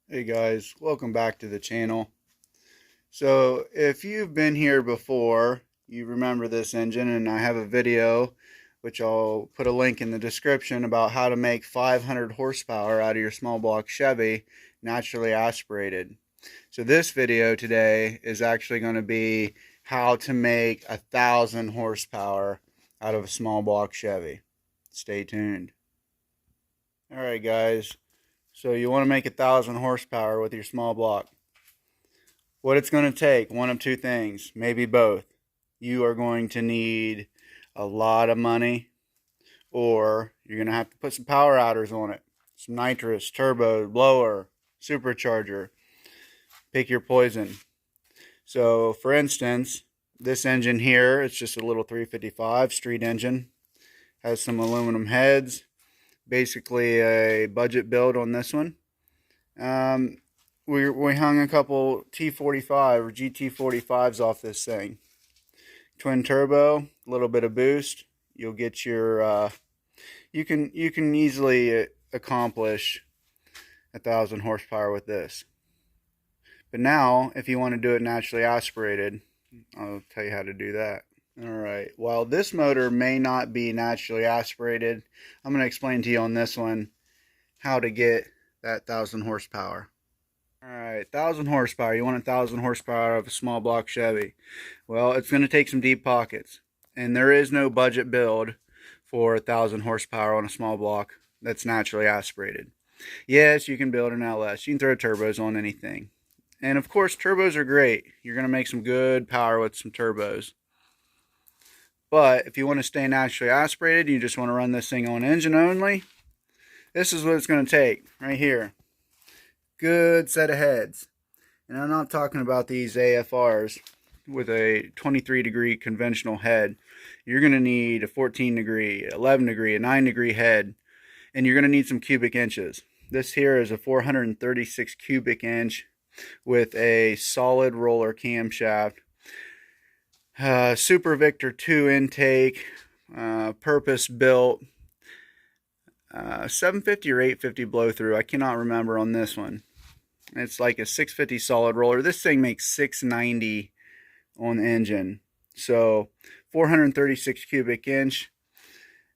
Hey guys, welcome back to the channel. So if you've been here before, you remember this engine, and I have a video which I'll put a link in the description about how to make 500 horsepower out of your small block Chevy naturally aspirated. So this video today is actually going to be how to make 1,000 horsepower out of a small block Chevy. Stay tuned. Alright guys, so you want to make 1,000 horsepower with your small block. What it's going to take, one of two things, maybe both. You are going to need a lot of money, or you're going to have to put some power adders on it. Some nitrous, turbo, blower, supercharger. Pick your poison. So for instance, this engine here, it's just a little 355 street engine. Has some aluminum heads. Basically a budget build on this one. We hung a couple T45 or GT45s off this thing. Twin turbo, a little bit of boost. You'll get your you can easily accomplish 1,000 horsepower with this. But now, if you want to do it naturally aspirated, I'll tell you how to do that. Alright, while this motor may not be naturally aspirated, I'm going to explain to you on this one how to get that 1,000 horsepower. Alright, 1,000 horsepower. You want 1,000 horsepower out of a small block Chevy. Well, it's going to take some deep pockets. And there is no budget build for 1,000 horsepower on a small block that's naturally aspirated. Yes, you can build an LS. You can throw turbos on anything. And of course, turbos are great. You're going to make some good power with some turbos. But if you want to stay naturally aspirated, you just want to run this thing on engine only, this is what it's going to take right here. Good set of heads. And I'm not talking about these AFRs with a 23 degree conventional head. You're going to need a 14 degree, 11 degree, a 9 degree head. And you're going to need some cubic inches. This here is a 436 cubic inch with a solid roller camshaft. Super Victor 2 intake, purpose built, 750 or 850 blow through. I cannot remember on this one. It's like a 650 solid roller. This thing makes 690 on the engine. So 436 cubic inch.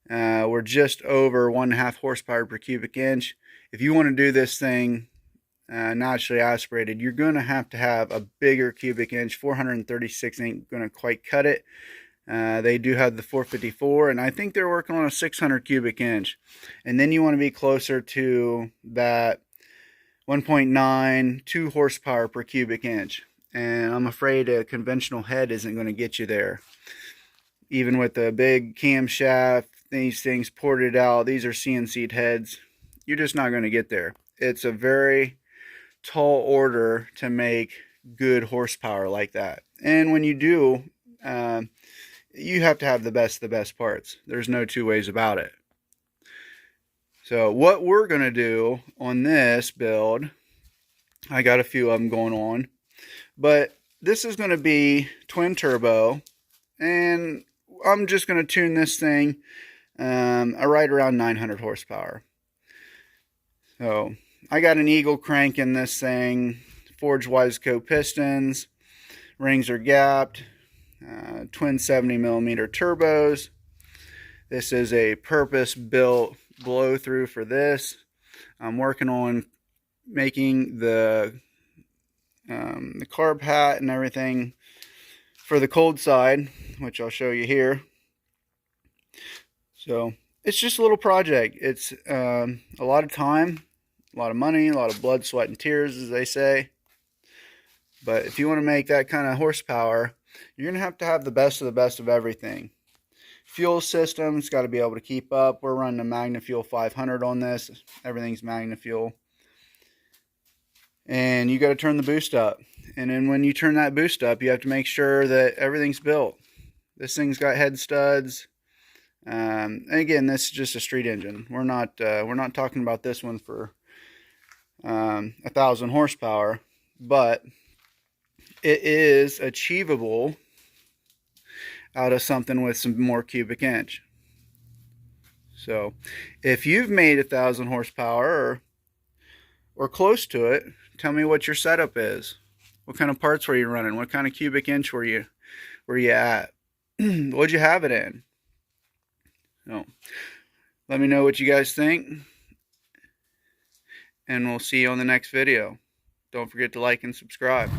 We're just over 1.5 horsepower per cubic inch. If you want to do this thing naturally aspirated, you're going to have a bigger cubic inch. 436 ain't going to quite cut it. They do have the 454, and I think they're working on a 600 cubic inch. And then you want to be closer to that 1.9, 2 horsepower per cubic inch. And I'm afraid a conventional head isn't going to get you there. Even with the big camshaft, these things ported out, these are CNC'd heads, you're just not going to get there. It's a very tall order to make good horsepower like that. And when you do, you have to have the best of the best parts. There's no two ways about it. So what we're going to do on this build, I got a few of them going on, but this is going to be twin turbo, and I'm just going to tune this thing right around 900 horsepower. So I got an Eagle crank in this thing, forged Wiseco pistons, rings are gapped, twin 70mm turbos. This is a purpose-built blow-through for this. I'm working on making the carb hat and everything for the cold side, which I'll show you here. So it's just a little project. It's a lot of time, a lot of money, a lot of blood, sweat, and tears, as they say. But if you want to make that kind of horsepower, you're going to have the best of everything. Fuel system's got to be able to keep up. We're running a MagnaFuel 500 on this. Everything's MagnaFuel. And you got to turn the boost up. And then when you turn that boost up, you have to make sure that everything's built. This thing's got head studs. Again, this is just a street engine. We're not talking about this one for 1,000 horsepower, but it is achievable out of something with some more cubic inch. So if you've made 1,000 horsepower or close to it. Tell me what your setup is. What kind of parts were you running? What kind of cubic inch were you at? What'd you have it in? So, let me know what you guys think, and we'll see you on the next video. Don't forget to like and subscribe.